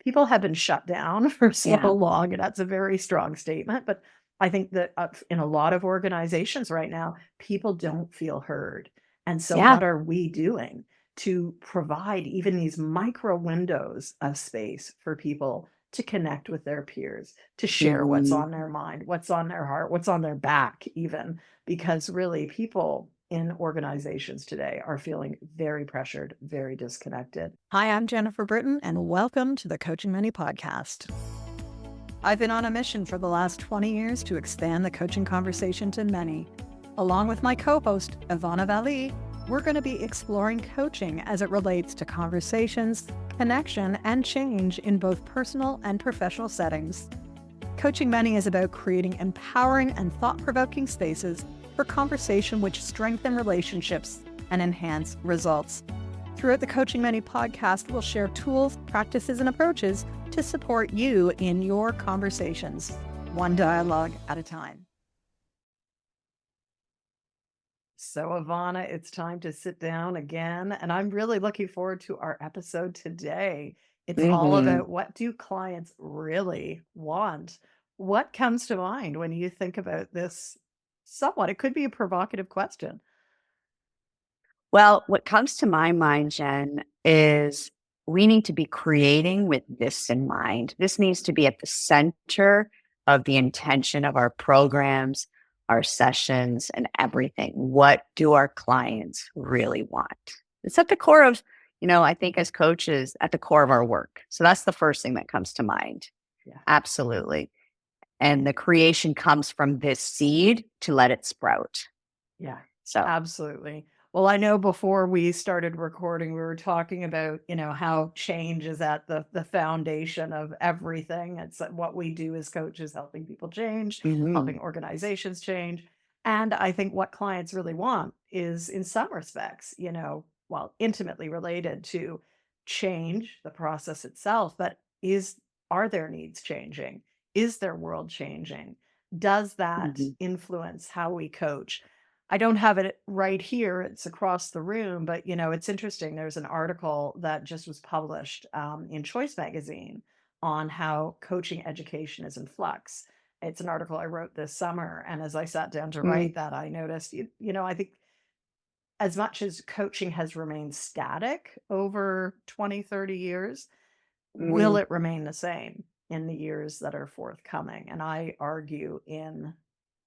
people have been shut down for so Yeah. long, and that's a very strong statement. But I think that in a lot of organizations right now, people don't feel heard. And so, Yeah. what are we doing to provide even these micro windows of space for people to connect with their peers, to share what's hmm on their mind, what's on their heart, what's on their back, even? Because really, people in organizations today are feeling very pressured, very disconnected. Hi, I'm Jennifer Britton, and welcome to the Coaching Money Podcast. I've been on a mission for the last 20 years to expand the coaching conversation to many. Along with my co-host, Evana Valley, we're going to be exploring coaching as it relates to conversations, connection, and change in both personal and professional settings. Coaching Money is about creating empowering and thought-provoking spaces for conversation which strengthen relationships and enhance results. Throughout the Coaching Money podcast, we'll share tools, practices, and approaches to support you in your conversations, one dialogue at a time. So, Ivana, it's time to sit down again. And I'm really looking forward to our episode today. It's all hmm about, what do clients really want? What comes to mind when you think about this? Somewhat, it could be a provocative question. Well, what comes to my mind, Jen, is we need to be creating with this in mind. This needs to be at the center of the intention of our programs, our sessions, and everything. What do our clients really want? It's at the core of, I think as coaches, at the core of our work. So that's the first thing that comes to mind. Yeah. Absolutely. And the creation comes from this seed to let it sprout. Yeah, So, absolutely. Well, I know before we started recording, we were talking about, how change is at the foundation of everything. It's what we do as coaches, helping people change, mhm. helping organizations change. And I think what clients really want is, in some respects, well, intimately related to change, the process itself, but are their needs changing? Is their world changing? Does that Mhm. influence how we coach? I don't have it right here. It's across the room, but it's interesting. There's an article that just was published in Choice Magazine on how coaching education is in flux. It's an article I wrote this summer, and as I sat down to Mm, write that, I noticed, I think as much as coaching has remained static over 20, 30 years, will mhm. it remain the same in the years that are forthcoming? And I argue in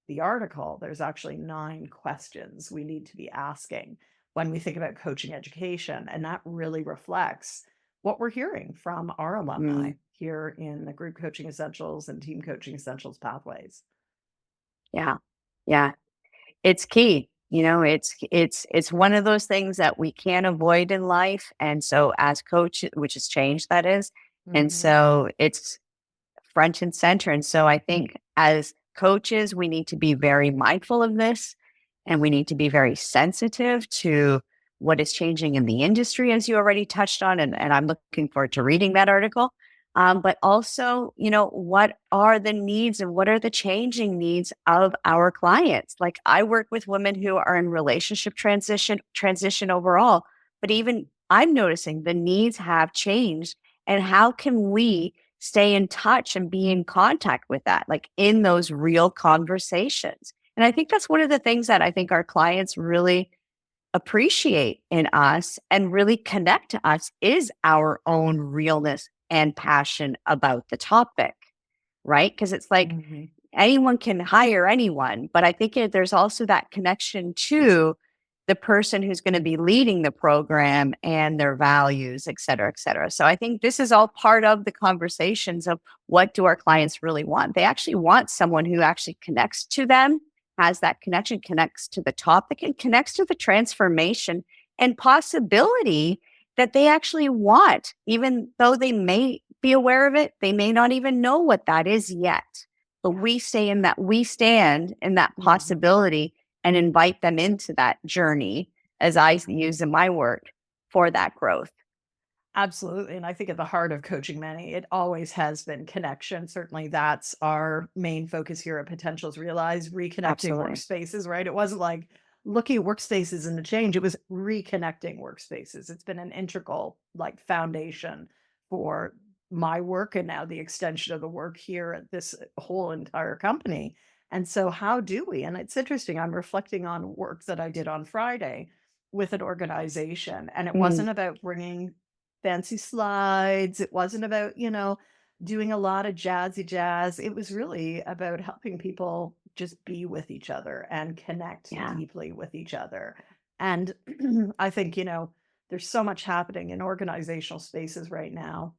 the article, there's actually 9 questions we need to be asking when we think about coaching education. And that really reflects what we're hearing from our alumni Mm. here in the Group Coaching Essentials and Team Coaching Essentials pathways. Yeah. Yeah. It's key. It's one of those things that we can't avoid in life. And so as coach, which has changed, that is. And Hmm. so it's front and center. And so I think as coaches, we need to be very mindful of this, and we need to be very sensitive to what is changing in the industry, as you already touched on. And I'm looking forward to reading that article. But also, what are the needs and what are the changing needs of our clients? Like, I work with women who are in relationship transition overall, but even I'm noticing the needs have changed. And how can we stay in touch and be in contact with that, like in those real conversations? And I think that's one of the things that I think our clients really appreciate in us and really connect to us is our own realness and passion about the topic, right? Because it's like Hmm. anyone can hire anyone, but I think there's also that connection to the person who's going to be leading the program and their values, et cetera, et cetera. So I think this is all part of the conversations of, what do our clients really want? They actually want someone who actually connects to them, has that connection, connects to the topic, and connects to the transformation and possibility that they actually want, even though they may be aware of it, they may not even know what that is yet. But we stand in that Hmm. possibility and invite them into that journey, as I use in my work, for that growth. Absolutely. And I think at the heart of Coaching Many, it always has been connection. Certainly, that's our main focus here at Potentials Realize, reconnecting Absolutely. workspaces, right? It wasn't like looking at workspaces and the change, it was reconnecting workspaces. It's been an integral, like, foundation for my work and now the extension of the work here at this whole entire company. And so, how do we? And it's interesting. I'm reflecting on work that I did on Friday with an organization, and it Mm, wasn't about bringing fancy slides. It wasn't about, doing a lot of jazzy jazz. It was really about helping people just be with each other and connect yeah. deeply with each other. And I think, there's so much happening in organizational spaces right now.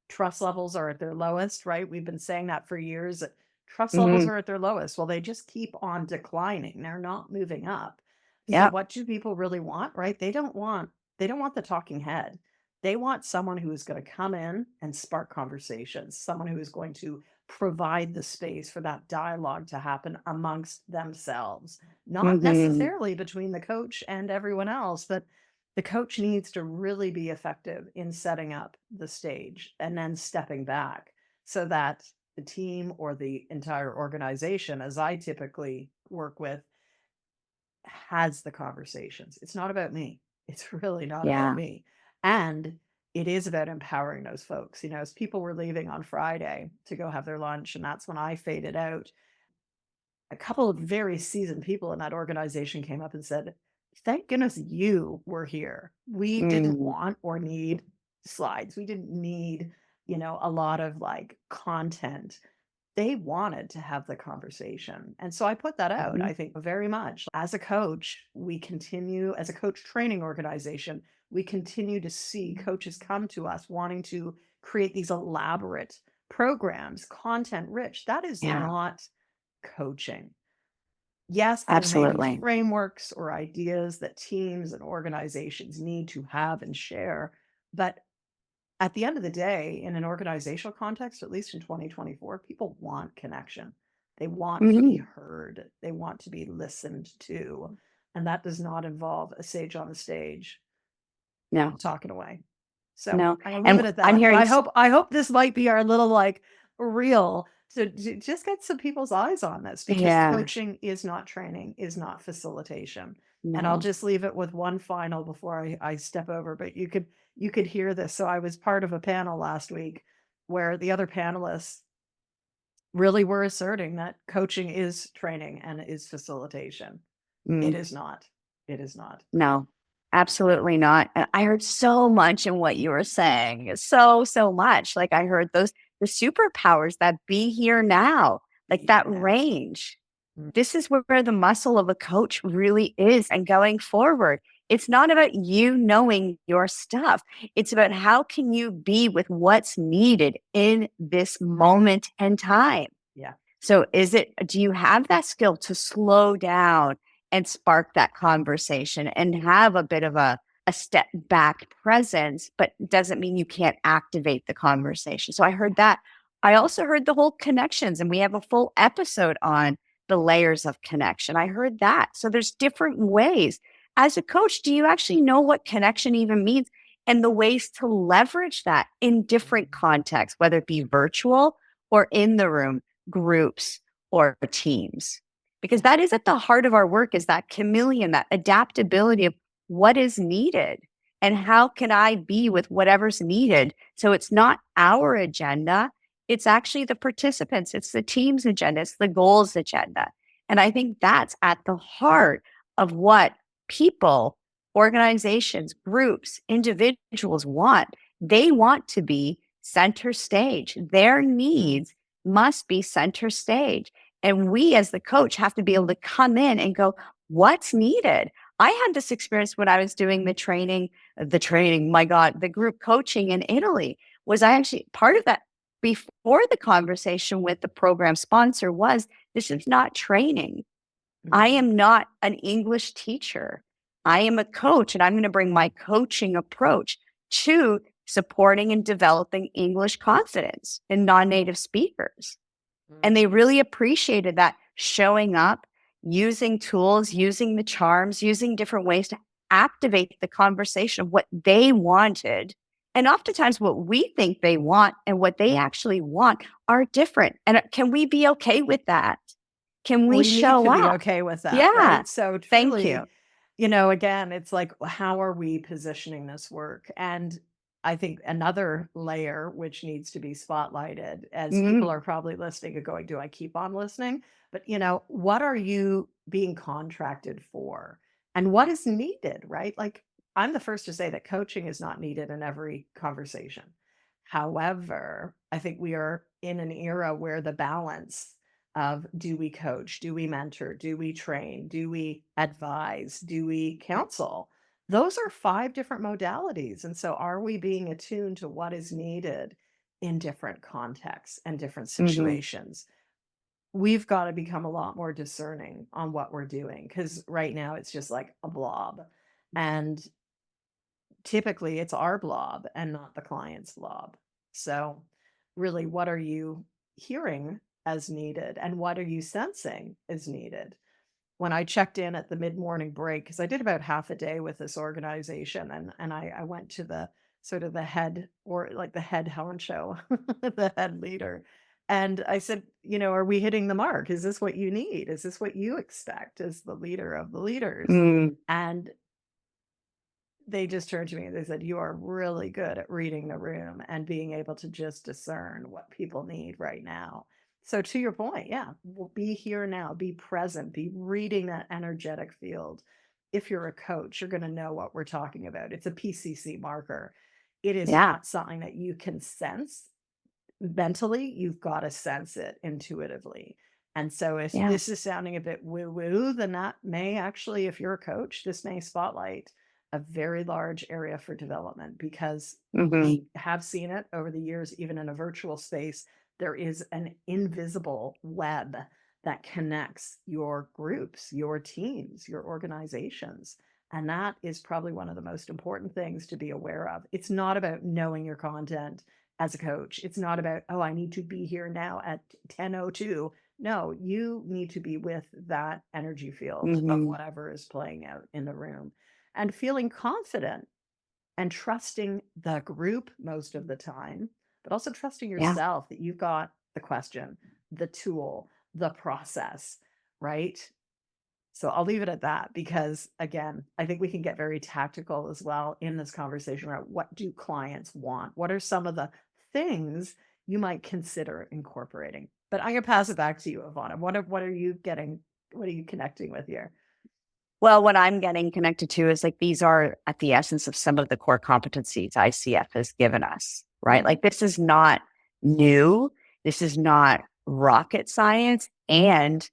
Trust levels are at their lowest, right? We've been saying that for years. That trust levels Hmm. are at their lowest. Well, they just keep on declining. They're not moving up. So Yep. what do people really want, right? They don't want the talking head. They want someone who is going to come in and spark conversations, someone who is going to provide the space for that dialogue to happen amongst themselves, not Hmm. necessarily between the coach and everyone else, but the coach needs to really be effective in setting up the stage and then stepping back so that the team or the entire organization, as I typically work with, has the conversations. It's not about me. It's really not about Yeah. me. And it is about empowering those folks. As people were leaving on Friday to go have their lunch, and that's when I faded out, a couple of very seasoned people in that organization came up and said, "Thank goodness you were here. We didn't Mm, want or need slides. We didn't need, a lot of like content. They wanted to have the conversation." And so I put that out, mhm. I think, very much. As a coach, as a coach training organization, we continue to see coaches come to us wanting to create these elaborate programs, content rich. That is Yeah, not coaching. Yes, there may be absolutely. frameworks or ideas that teams and organizations need to have and share, but at the end of the day, in an organizational context, at least in 2024, people want connection. They want to be Mhm. heard. They want to be listened to. And that does not involve a sage on the stage No, talking away. So no. I'm gonna leave And it at I'm that. But hearing, I hope this might be our little like reel to just get some people's eyes on this, because yeah, coaching is not training, is not facilitation. And I'll no. just leave it with one final before I step over. But you could hear this. So I was part of a panel last week where the other panelists really were asserting that coaching is training and is facilitation. It Mm, is not. It is not. no, absolutely not. And I heard so much in what you were saying. So, so much. Like I heard the superpowers, that be here now, like that Yes. range. This is where the muscle of a coach really is. And going forward, it's not about you knowing your stuff. It's about how can you be with what's needed in this moment and time. Yeah. So do you have that skill to slow down and spark that conversation and have a bit of a step back presence, but doesn't mean you can't activate the conversation. So I heard that. I also heard the whole connections, and we have a full episode on the layers of connection. I heard that. So there's different ways. As a coach, do you actually know what connection even means and the ways to leverage that in different contexts, whether it be virtual or in the room? Groups or teams, because that is at the heart of our work, is that chameleon, that adaptability of what is needed and how can I be with whatever's needed. So it's not our agenda, it's actually the participants, it's the team's agenda, it's the goals agenda. And I think that's at the heart of what people, organizations, groups, individuals want. They want to be center stage. Their Mm. needs must be center stage. And we, as the coach, have to be able to come in and go, what's needed? I had this experience when I was doing my God, the group coaching in Italy. Was I actually part of that before the conversation with the program sponsor? Was this is not training. I Mhm. am not an English teacher. I am a coach, and I'm going to bring my coaching approach to supporting and developing English confidence in non native speakers. And Mm. they really appreciated that, showing up, using tools, using the charms, using different ways to activate the conversation of what they wanted. And oftentimes, what we think they want and what they actually want are different. And can we be okay with that? Can we We need show to be up? okay with that, Yeah. right? So Thank you. truly, again, it's like, how are we positioning this work? And I think another layer which needs to be spotlighted, as people Mhm. are probably listening and going, do I keep on listening? But, you know, what are you being contracted for? And what is needed, right? Like, I'm the first to say that coaching is not needed in every conversation. However, I think we are in an era where the balance of do we coach, do we mentor, do we train, do we advise, do we counsel? Those are 5 different modalities, and so are we being attuned to what is needed in different contexts and different Mhm. situations? We've gotta become a lot more discerning on what we're doing, because right now it's just like a blob, and typically it's our blob and not the client's blob. So, really, what are you hearing as needed, and what are you sensing is needed? When I checked in at the mid-morning break, because I did about half a day with this organization, and I went to the sort of the head, or like the head honcho, the head leader. And I said, you know, are we hitting the mark? Is this what you need? Is this what you expect as the leader of the leaders? Mm. And they just turned to me and they said, you are really good at reading the room and being able to just discern what people need right now. So, to your point, yeah, well, be here now, be present, be reading that energetic field. If you're a coach, you're going to know what we're talking about. It's a PCC marker. It is Yeah. not something that you can sense mentally, you've got to sense it intuitively. And so, if Yeah. this is sounding a bit woo woo, then that may actually, if you're a coach, this may spotlight a very large area for development, because Mhm. we have seen it over the years, even in a virtual space. There is an invisible web that connects your groups, your teams, your organizations. And that is probably one of the most important things to be aware of. It's not about knowing your content as a coach. It's not about, oh, I need to be here now at 10:02. No, you need to be with that energy field of Mhm. whatever is playing out in the room, and feeling confident and trusting the group most of the time, but also trusting Yeah. yourself that you've got the question, the tool, the process, right? So I'll leave it at that, because again, I think we can get very tactical as well in this conversation around what do clients want? What are some of the things you might consider incorporating? But I'm gonna pass it back to you, Ivana. What are you getting? What are you connecting with here? Well, what I'm getting connected to is like these are at the essence of some of the core competencies ICF has given us, right? Mhm. Like this is not new. This is not rocket science. And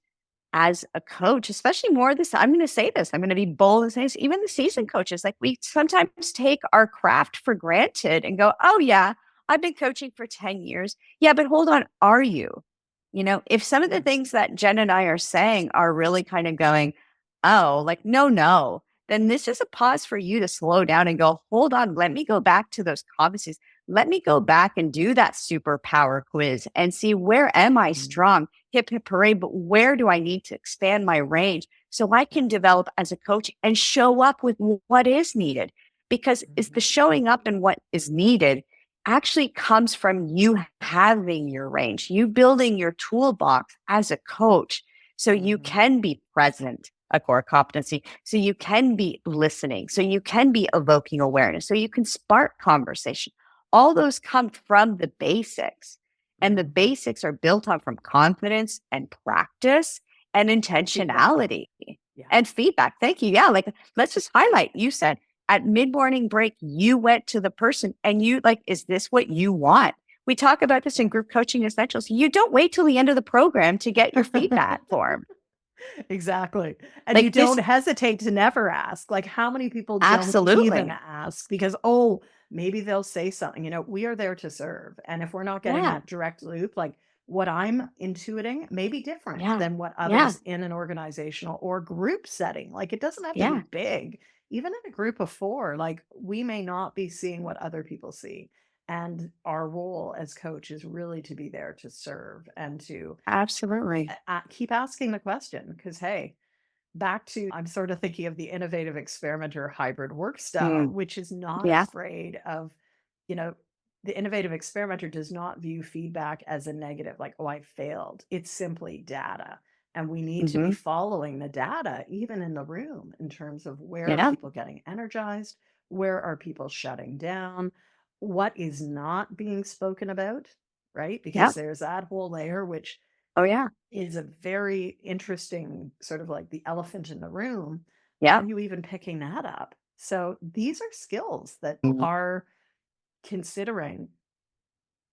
as a coach, especially more this, I'm going to say this, I'm going to be bold and say this, even the seasoned coaches, like we sometimes take our craft for granted and go, oh, yeah, I've been coaching for 10 years. Yeah, but hold on, are you? You know, if some of the Yes. things that Jen and I are saying are really kind of going, oh, like, no, no, then this is a pause for you to slow down and go, hold on, let me go back to those competencies. Let me go back and do that superpower quiz and see where am I Mhm. strong? Hip hip hooray, but where do I need to expand my range so I Yeah. can develop as a coach and show up with what is needed? Because is the Mhm. showing up and what is needed actually comes from you having your range, you building your toolbox as a coach so you Mhm. can be present, a core competency, so you can be listening, so you can be evoking awareness, so you can spark conversation. All those come from the basics. And the Mhm. basics are built on from confidence and practice and Feedback. intentionality Yeah. and feedback. Thank you. Yeah. Like, let's just highlight you said at mid morning break, you went to the person and you like, is this what you want? We talk about this in Yeah. group coaching essentials. You don't wait till the end of the program to get your feedback form. Exactly. And you Like, don't this, hesitate to never ask. Like, how many people don't even absolutely. ask because, oh, maybe they'll say something. You know, we are there to serve. And if we're not getting Yeah. that direct loop, like what I'm intuiting may be different Yeah. than what Yeah. others in an organizational or group setting. Like, it doesn't have to be Yeah. big. Even in a group of 4, like, we may not be seeing what other people see. And our role as coach is really to be there to serve and to Absolutely. keep asking the question, because hey, back to, I'm sort of thinking of the innovative experimenter hybrid work style, Mm. which is not Yeah. afraid of, you know, the innovative experimenter does not view feedback as a negative, like, oh, I failed. It's simply data. And we need to be Hmm. following the data, even in the room, in terms of where are Yeah. people getting energized? Where are people shutting down? what is not being spoken about, right? Because Yep. there's that whole layer, which Oh, yeah. is a very interesting sort of like the elephant in the room. Are Yep. you even picking that up? So these are skills that Mhm. are considering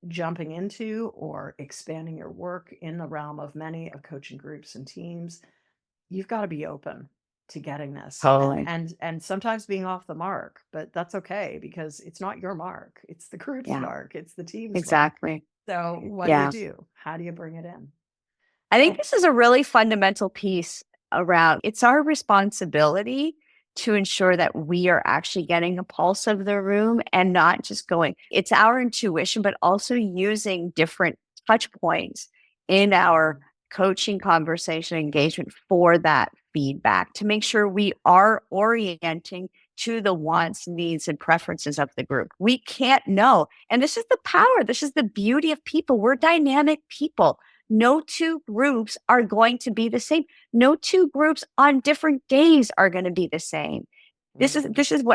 jumping into or expanding your work in the realm of many of coaching groups and teams. You've got to be open to getting this and Totally. and sometimes being off the mark, but that's okay because it's not your mark, it's the group's Yeah, mark, it's the team's mark. exactly. So what do you Yeah. do? How do you bring it in? I think So this is a really fundamental piece around it's our responsibility to ensure that we are actually getting a pulse of the room and not just going, it's our intuition, but also using different touch points in our coaching conversation engagement for that feedback to make sure we are orienting to the wants, needs, and preferences of the group. We can't know. And this is the power, this is the beauty of people. We're dynamic people. No two groups are going to be the same. No two groups on different days are going to be the same. mhm,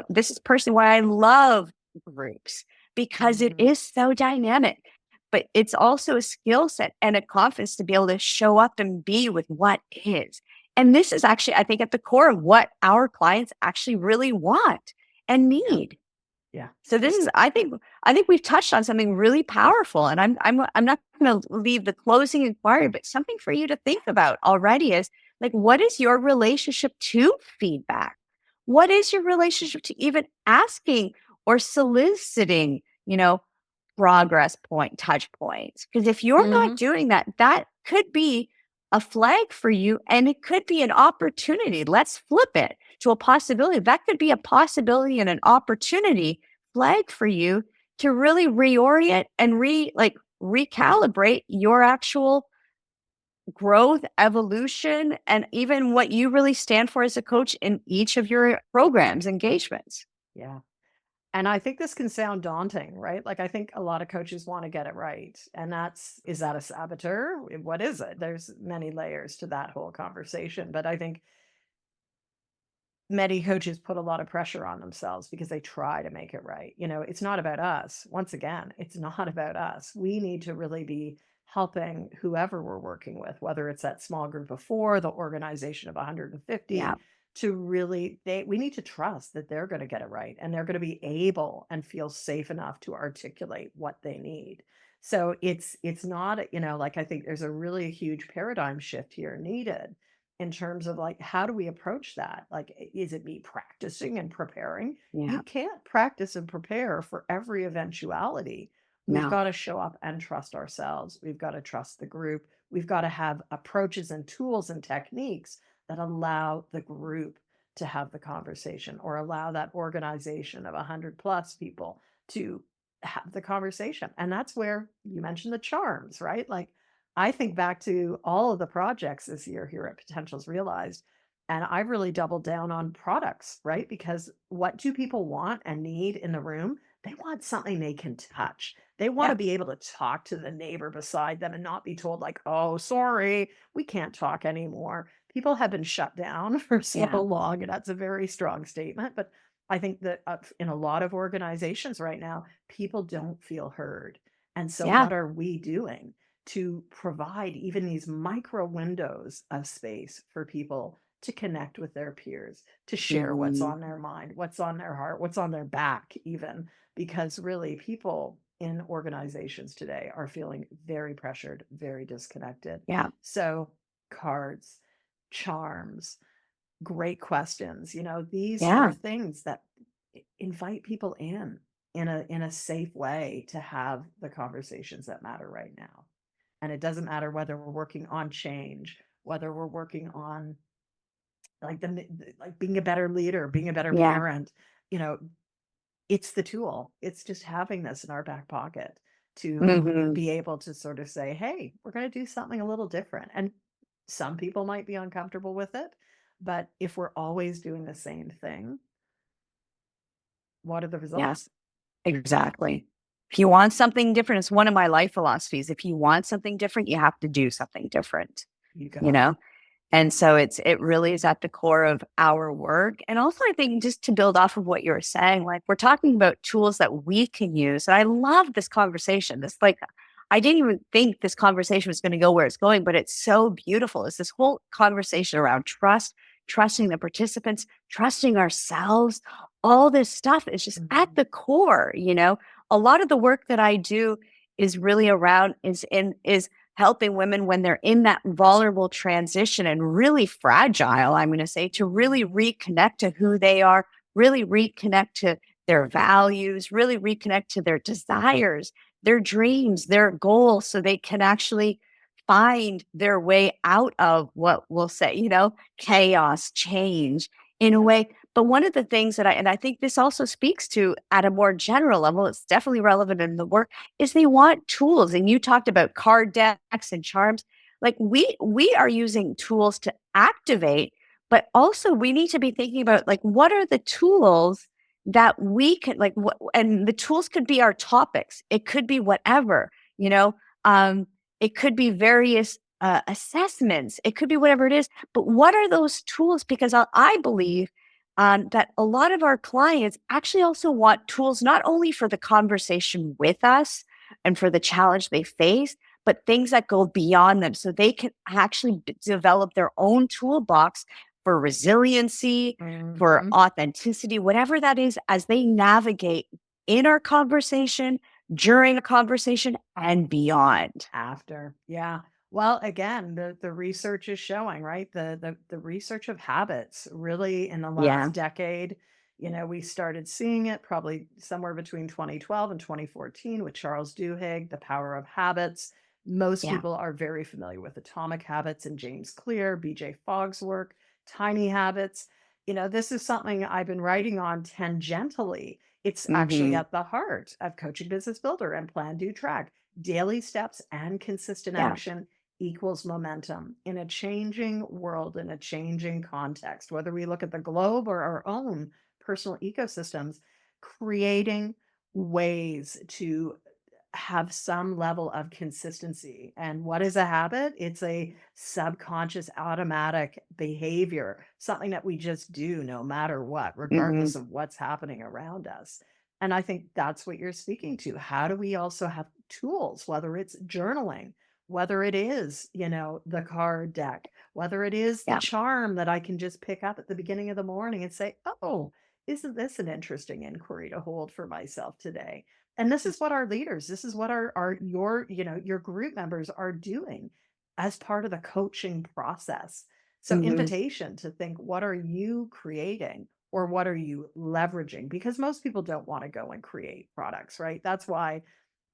This is personally why I love groups because it mhm, is so dynamic. But it's also a skill set and a confidence to be able to show up and be with what is. And this is actually, I think, at the core of what our clients actually really want and yeah, need. yeah, So this is, I think we've touched on something really powerful, and I'm not going to leave the closing inquiry, but something for you to think about already is like, what is your relationship to feedback? What is your relationship to even asking or soliciting, progress point, touch points? Because if you're not mhm, doing that, that could be a flag for you, and it could be an opportunity. Let's flip it to a possibility. That could be a possibility and an opportunity flag for you to really reorient and recalibrate your actual growth, evolution, and even what you really stand for as a coach in each of your programs, engagements. yeah. And I think this can sound daunting, right? Like I think a lot of coaches want to get it right. And is that a saboteur? What is it? There's many layers to that whole conversation, but I think many coaches put a lot of pressure on themselves because they try to make it right. It's not about us. Once again, it's not about us. We need to really be helping whoever we're working with, whether it's that small group of 4, the organization of Yeah. 150, to really we need to trust that they're going to get it right and they're going to be able and feel safe enough to articulate what they need. So it's not, like I think there's a really huge paradigm shift here needed in terms of like how do we approach that, like is it me practicing and preparing? You Yeah. can't practice and prepare for every eventuality. We've No. got to show up and trust ourselves, we've got to trust the group, we've got to have approaches and tools and techniques that allow the group to have the conversation or allow that organization of 100 plus people to have the conversation. And that's where you mentioned the charms, right? Like I think back to all of the projects this year here at Potentials Realized, and I've really doubled down on products, right? Because what do people want and need in the room? They want something they can touch. They want Yeah. to be able to talk to the neighbor beside them and not be told, like, oh, sorry, we can't talk anymore. People have been shut down for so Yeah. long, and that's a very strong statement. But I think that in a lot of organizations right now, people don't feel heard. And so, Yeah. what are we doing to provide even these micro windows of space for people to connect with their peers, to share what's Mhm. on their mind, what's on their heart, what's on their back, even? Because really, people in organizations today are feeling very pressured, very disconnected. Yeah. So, cards, charms, great questions, these are Yeah. things that invite people in a safe way to have the conversations that matter right now. And it doesn't matter whether we're working on change, whether we're working on like like being a better leader, being a better Yeah. parent, you know, it's the tool. It's just having this in our back pocket to Mhm. be able to sort of say, hey, we're going to do something a little different. And some people might be uncomfortable with it, but if we're always doing the same thing, what are the Yeah. results? Exactly. If you want something different, it's one of my life philosophies. If you want something different, you have to do something different, You you got know? it. And so it really is at the core of our work. And also, I think just to build off of what you were saying, like we're talking about tools that we can use. And I love this conversation. This like I didn't even think this conversation was going to go where it's going, but it's so beautiful. It's this whole conversation around trust, trusting the participants, trusting ourselves. All this stuff is just at the core, you know. A lot of the work that I do is really around is helping women when they're in that vulnerable transition and really fragile, I'm going to say, to really reconnect to who they are, really reconnect to their values, really reconnect to their desires, their dreams, their goals, so they can actually find their way out of what we'll say, you know, chaos, change in a way. But one of the things that I think this also speaks to at a more general level, it's definitely relevant in the work, is they want tools. And you talked about card decks and charms. Like we are using tools to activate, but also we need to be thinking about like what are the tools that we can like what, and the tools could be our topics. It could be whatever, you know. It could be various assessments. It could be whatever it is. But what are those tools? Because I believe that a lot of our clients actually also want tools not only for the conversation with us and for the challenge they face, but things that go beyond them so they can actually develop their own toolbox for resiliency, for authenticity, whatever that is, as they navigate in our conversation, during a conversation, and beyond. After. Yeah. Well, again, the research is showing, right? The research of habits really in the Yeah. last decade, we started seeing it probably somewhere between 2012 and 2014 with Charles Duhigg, The Power of Habits. Most Yeah. people are very familiar with Atomic Habits and James Clear, BJ Fogg's work, Tiny Habits. This is something I've been writing on tangentially. It's actually Hmm. at the heart of Coaching Business Builder and Plan, Do, Track. Daily steps and consistent Yeah. action equals momentum in a changing world, in a changing context, whether we look at the globe or our own personal ecosystems, creating ways to have some level of consistency. And what is a habit? It's a subconscious automatic behavior, something that we just do no matter what, Hmm. regardless of what's happening around us. And I think that's what you're speaking to. How do we also have tools, whether it's journaling, whether it is, the card deck, whether it is the Yeah. charm that I can just pick up at the beginning of the morning and say, oh, isn't this an interesting inquiry to hold for myself today? And this is what our leaders, this is what your group members are doing as part of the coaching process. So Hmm. invitation to think, what are you creating or what are you leveraging? Because most people don't want to go and create products, right? That's why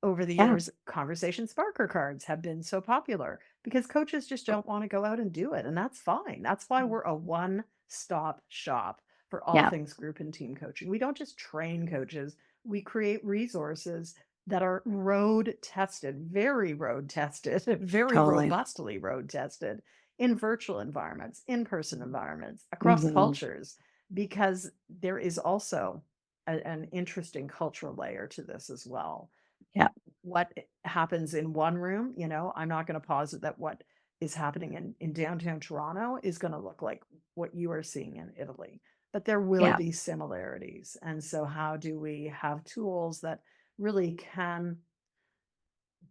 over the Yeah. years, conversation sparker cards have been so popular because coaches just don't want to go out and do it. And that's fine. That's why we're a one-stop shop for all Yeah. things group and team coaching. We don't just train coaches, we create resources that are road tested, very road tested, very Totally. robustly road tested in virtual environments, in person environments, across Hmm. cultures, because there is also an interesting cultural layer to this as well. Yeah. What happens in one room, I'm not going to posit that what is happening in downtown Toronto is going to look like what you are seeing in Italy, but there will Yeah. be similarities. And so, how do we have tools that really can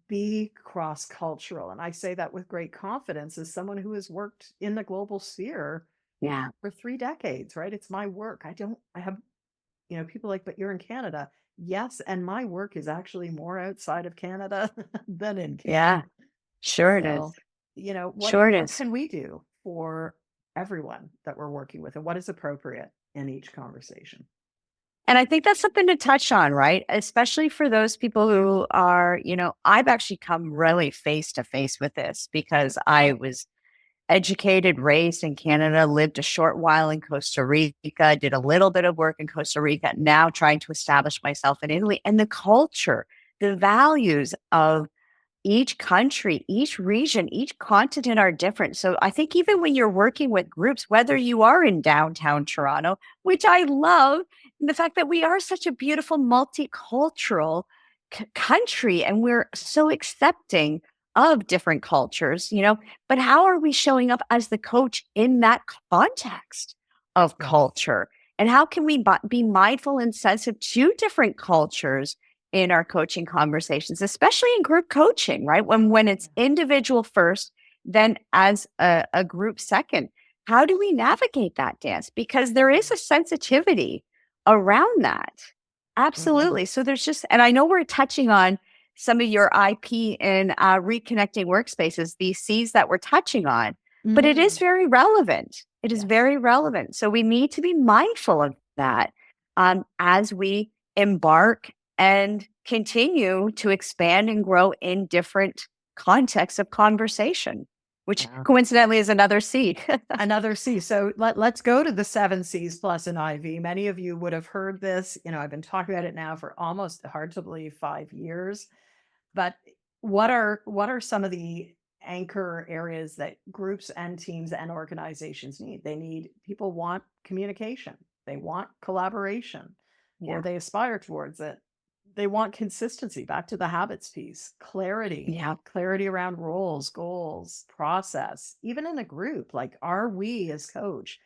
be cross cultural? And I say that with great confidence as someone who has worked in the global sphere Yeah. for 3 decades, right? It's my work. I have people like, but you're in Canada. Yes, and my work is actually more outside of Canada than in Yeah. Canada. Sure it is. So, what Sure it what is. can we do for everyone that we're working with, and what is appropriate in each conversation? And I think that's something to touch on, right? Especially for those people who are, I've actually come really face to face with this because I was educated, raised in Canada, lived a short while in Costa Rica, did a little bit of work in Costa Rica, now trying to establish myself in Italy. And the culture, the values of each country, each region, each continent are different. So I think even when you're working with groups, whether you are in downtown Toronto, which I love, and the fact that we are such a beautiful multicultural country and we're so accepting of different cultures, but how are we showing up as the coach in that context of Yes. culture? And how can we be mindful and sensitive to different cultures in our coaching conversations, especially in group coaching, right? When it's individual first, then as a group second. How do we navigate that dance? Because there is a sensitivity around that. Mhm. Absolutely. So and I know we're touching on some of your IP in reconnecting workspaces, these C's that we're touching on, but it is Mhm. very relevant. It is Yes. very relevant. So we need to be mindful of that as we embark and continue to expand and grow in different contexts of conversation, which Yeah. coincidentally is another C. Another C. So let's go to the 7 C's plus an IV. Many of you would have heard this. I've been talking about it now for almost, hard to believe, 5 years. But what are some of the anchor areas that groups and teams and organizations need? People want communication. They want collaboration, or Yeah. they aspire towards it. They want consistency, back to the habits piece, Yeah. clarity around roles, goals, process, even in a group. Like, are we as coach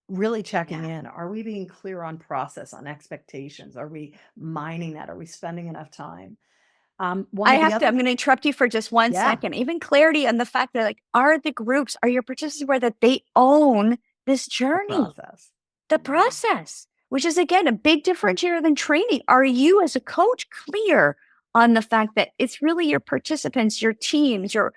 really checking Yeah. in? Are we being clear on process, on expectations? Are we mining that? Are we spending enough time? One of the I'm other, going to interrupt you for just one yeah, second. Even clarity on the fact that, like, are your participants aware that they own this the journey? process. The Mhm. process, which is again a big differentiator than training. Are you as a coach clear on the fact that it's really your participants, your teams, your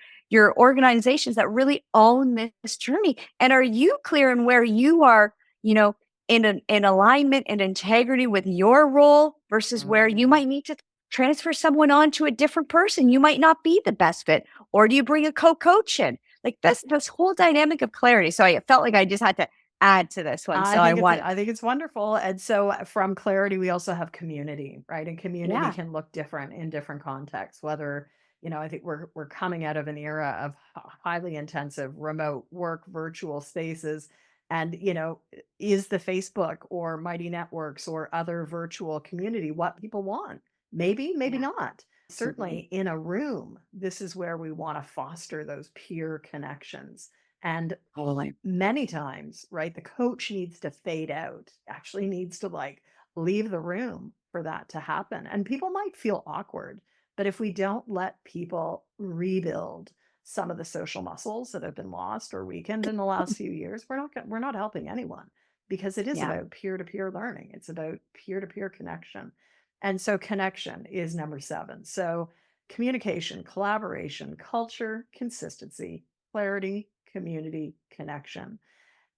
organizations that really own this journey? And are you clear in where you are, in alignment and integrity with your role versus where you Mm. might need to transfer someone on to a different person? You might not be the best fit, or do you bring a co-coach in? Like this whole dynamic of clarity. So I felt like I just had to add to this one. So I think it's wonderful. And so from clarity, we also have community, right? And community yeah, can look different in different contexts, whether, I think we're coming out of an era of highly intensive remote work, virtual spaces. And, is the Facebook or Mighty Networks or other virtual community what people want? Maybe, maybe yeah, not. absolutely. Certainly in a room, this is where we want to foster those peer connections. And Totally. many times, right, the coach needs to fade out, actually needs to like leave the room for that to happen. And people might feel awkward, but if we don't let people rebuild some of the social muscles that have been lost or weakened in the last few years, we're not helping anyone, because it is Yeah. about peer-to-peer learning. It's about peer-to-peer connection. And so connection is number 7. So communication, collaboration, culture, consistency, clarity, community, connection.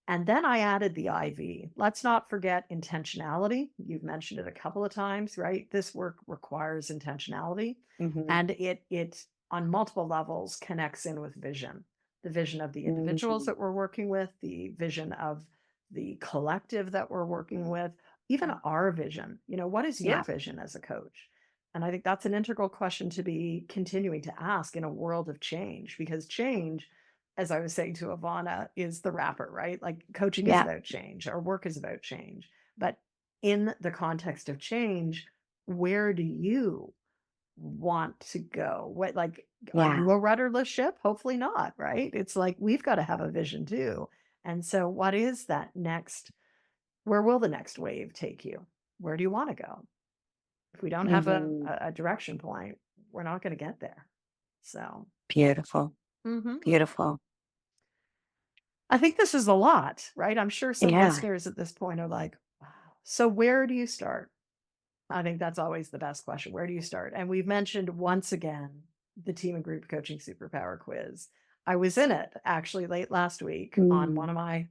And then I added the IV. Let's not forget intentionality. You've mentioned it a couple of times, right? This work requires intentionality, Mhm. and it on multiple levels connects in with vision. The vision of the individuals Mhm. that we're working with, the vision of the collective that we're working with, even our vision. What is your Yeah. vision as a coach? And I think that's an integral question to be continuing to ask in a world of change, because change, as I was saying to Ivana, is the wrapper, right? Like, coaching is Yeah. about change, our work is about change. But in the context of change, where do you want to go? Are Yeah. you a rudderless ship? Hopefully not, right? It's like we've got to have a vision too. And so, what is that next? Where will the next wave take you? Where do you want to go? If we don't have Mhm. a direction point, we're not going to get there. So, Beautiful. mhm. Beautiful. I think this is a lot, right? I'm sure some Yeah. listeners at this point are like, wow. So where do you start? I think that's always the best question. Where do you start? And we've mentioned once again the team and group coaching superpower quiz. I was in it actually late last week on one Mm. of my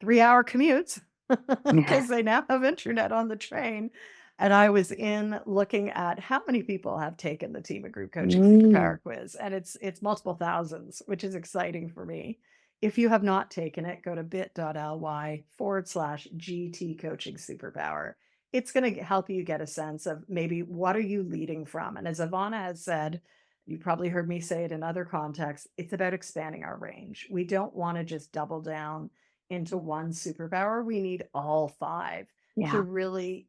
3-hour commutes Yeah. because they now have internet on the train. And I was in looking at how many people have taken the team and group coaching Mm. superpower quiz. And it's multiple thousands, which is exciting for me. If you have not taken it, go to bit.ly/GT coaching superpower. It's going to help you get a sense of maybe what are you leading from. And as Ivana has said, you've probably heard me say it in other contexts, it's about expanding our range. We don't want to just double down into one superpower. We need all 5 to Yeah. really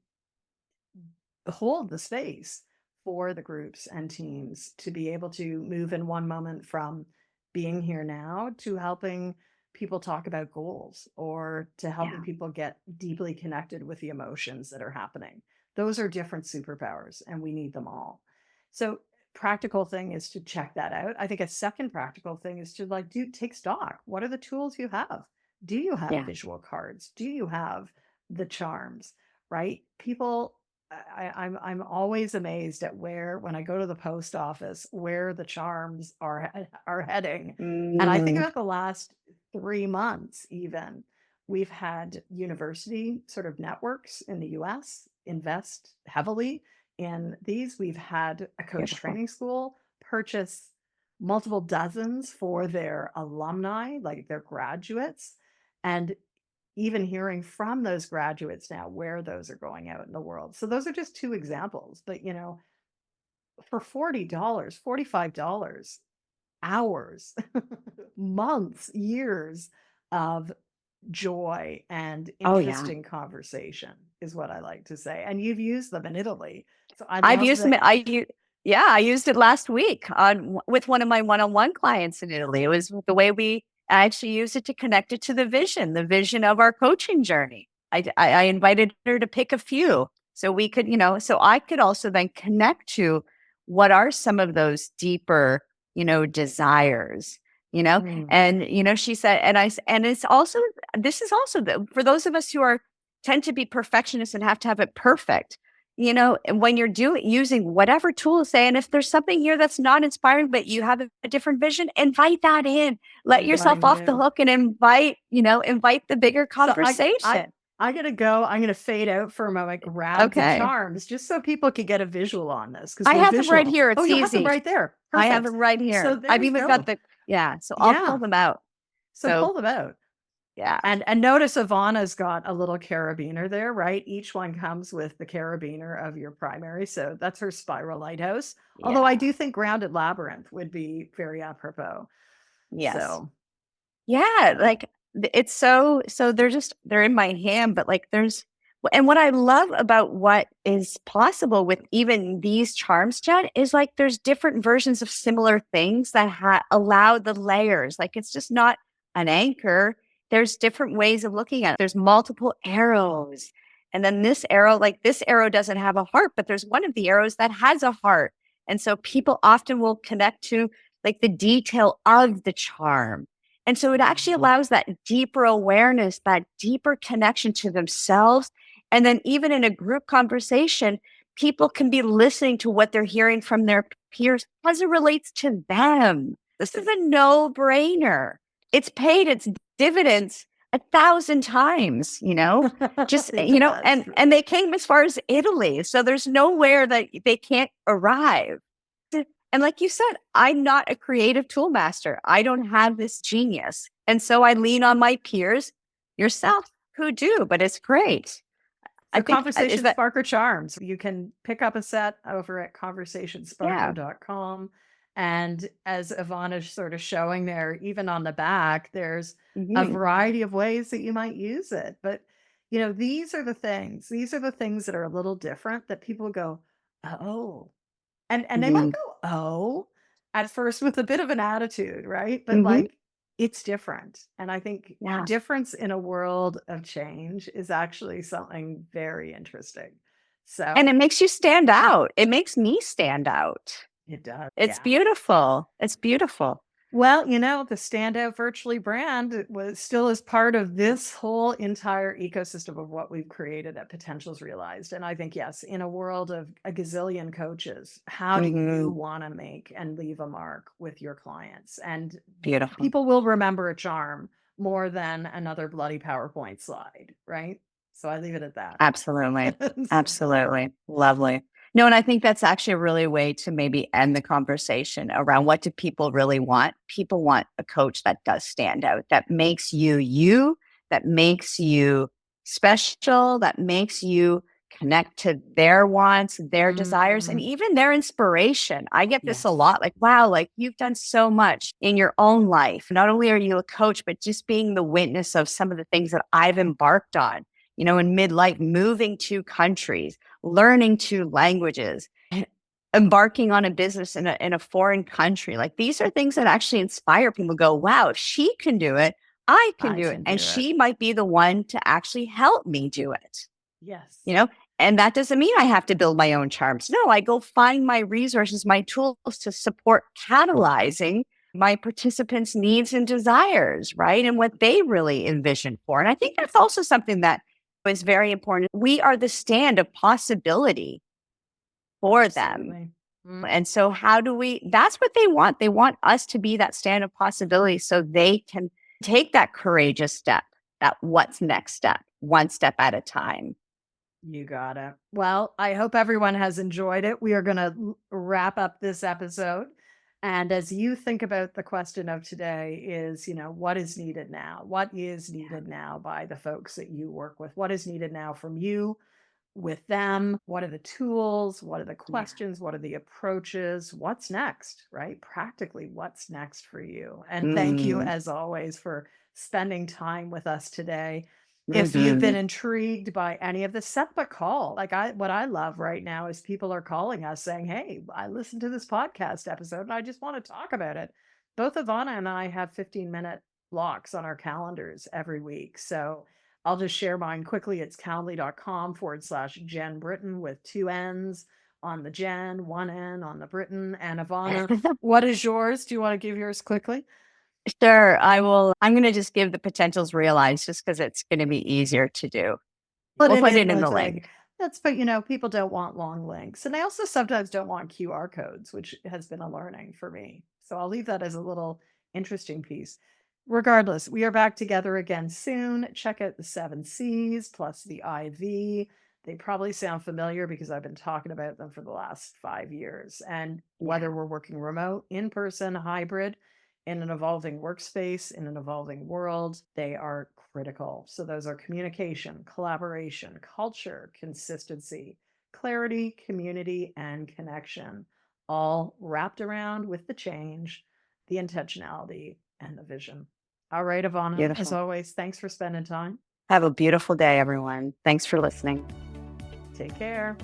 hold the space for the groups and teams to be able to move in one moment from being here now to helping people talk about goals or to helping Yeah. people get deeply connected with the emotions that are happening. Those are different superpowers and we need them all. So practical thing is to check that out. I think a second practical thing is to like do take stock. What are the tools you have? Do you have Yeah. visual cards? Do you have the charms? Right? People I'm always amazed at where when I go to the post office where the charms are heading. And I think Mm, about the last 3 months even we've had university sort of networks in the US invest heavily in these. We've had a coach beautiful. training school purchase multiple dozens for their alumni, like their graduates. And even hearing from those graduates now where those are going out in the world. So those are just two examples. But for $40, $45, hours, months, years of joy and Oh yeah. interesting conversation is what I like to say. And you've used them in Italy. So I I've love used them. that. Yeah, I used it last week with one of my one-on-one clients in Italy. It was the way I actually used it to connect it to the vision of our coaching journey. I invited her to pick a few so we could, so I could also then connect to what are some of those deeper, desires, Mm, and, she said, and it's also, this is also for those of us who tend to be perfectionists and have to have it perfect. And when you're using whatever tool, say, and if there's something here that's not inspiring, but you have a different vision, invite that in. Let yourself something off the new. hook and invite the bigger So I conversation. I gotta go. I'm gonna fade out for a moment, grab the Okay. charms just so people could get a visual on this because I we're have them right visual. here. Oh, It's you have them easy. right there. I have Perfect. them right So here. there I've you even got go. yeah. So I'll pull Yeah. them out. So So pull them out. yeah. And notice Ivana's got a little carabiner there, right? Each one comes with the carabiner of your primary. So that's her spiral lighthouse. Although I Yeah. do think grounded labyrinth would be very apropos. Yes. So Yeah, like it's so they're in my hand, but like and what I love about what is possible with even these charms, Jen, is like there's different versions of similar things that allow the layers. Like it's just not an anchor. There's different ways of looking at it. There's multiple arrows. And then this arrow doesn't have a heart, but there's one of the arrows that has a heart. And so people often will connect to like the detail of the charm, and so it actually allows that deeper awareness, that deeper connection to themselves. And then even in a group conversation, people can be listening to what they're hearing from their peers as it relates to them. This is a no-brainer. It's paid its dividends 1,000 times, just, That's and they came as far as Italy. So there's nowhere that they can't arrive. And like you said, I'm not a creative tool master. I don't have this genius. And so I lean on my peers, yourself, who do, but it's great. I So think is Conversation that, Sparker Charms. You can pick up a set over at yeah. conversationsparker.com. And as Ivana's sort of showing there, even on the back, there's a Hmm. variety of ways that you might use it. But, these are the things. These are the things that are a little different that people go, oh. And they might Hmm. go, oh, at first with a bit of an attitude, right? But Hmm. like it's different. And I think Yeah. difference in a world of change is actually something very interesting. And So it makes you stand out. It makes me stand out. it does. It's Yeah. beautiful. It's beautiful. Well, the standout virtually brand was still is part of this whole entire ecosystem of what we've created at Potentials Realized. And I think, yes, in a world of a gazillion coaches, how do you Hmm. want to make and leave a mark with your clients? And Beautiful. people will remember a charm more than another bloody PowerPoint slide, right? So I leave it at that. Absolutely. Absolutely. Lovely. No, and I think that's actually a really way to maybe end the conversation around what do people really want? People want a coach that does stand out, that makes you, that makes you special, that makes you connect to their wants, their desires, and Mm, even their inspiration. I get this a yes. lot like, wow, like you've done so much in your own life. Not only are you a coach, but just being the witness of some of the things that I've embarked on, in midlife, moving to countries, learning two languages. embarking on a business in a foreign country. Like, these are things that actually inspire people. Go, wow, if she can do it, I can I do it. can do And it. she might be the one to actually help me do it, Yes. you know? And that doesn't mean I have to build my own charms. No, I go find my resources, my tools to support catalyzing my participants' needs and desires, right? And what they really envision for. And I think that's also something that is very important. We are the stand of possibility for them. Absolutely. Mm. And so that's what they want. They want us to be that stand of possibility so they can take that courageous step, that what's next step, one step at a time. You got it. Well, I hope everyone has enjoyed it. We are going to wrap up this episode. And as you think about the question of today is, what is needed now? What is needed now by the folks that you work with? What is needed now from you with them? What are the tools? What are the questions? What are the approaches? What's next, right? Practically, what's next for you? And thank you, as always, for spending time with us today. If you've been intrigued by any of this, set up a call. What I love right now is people are calling us saying, "Hey, I listened to this podcast episode and I just want to talk about it." Both Ivana and I have 15-minute blocks on our calendars every week. So I'll just share mine quickly. It's calendly.com/Jen Britton with 2 N's on the Jen, 1 N on the Britton. And Ivana, what is yours? Do you want to give yours quickly? Sure, I will. I'm going to just give the potentials realized just because it's going to be easier to do. We'll put it in the link. But people don't want long links. And I also sometimes don't want QR codes, which has been a learning for me. So I'll leave that as a little interesting piece. Regardless, we are back together again soon. Check out the 7 C's plus the IV. They probably sound familiar because I've been talking about them for the last 5 years. And whether we're working remote, in person, hybrid, in an evolving workspace, in an evolving world, they are critical. So those are communication, collaboration, culture, consistency, clarity, community, and connection, all wrapped around with the change, the intentionality, and the vision. All right, Ivana, as Beautiful. always, thanks for spending time. Have a beautiful day, everyone. Thanks for listening. Take care.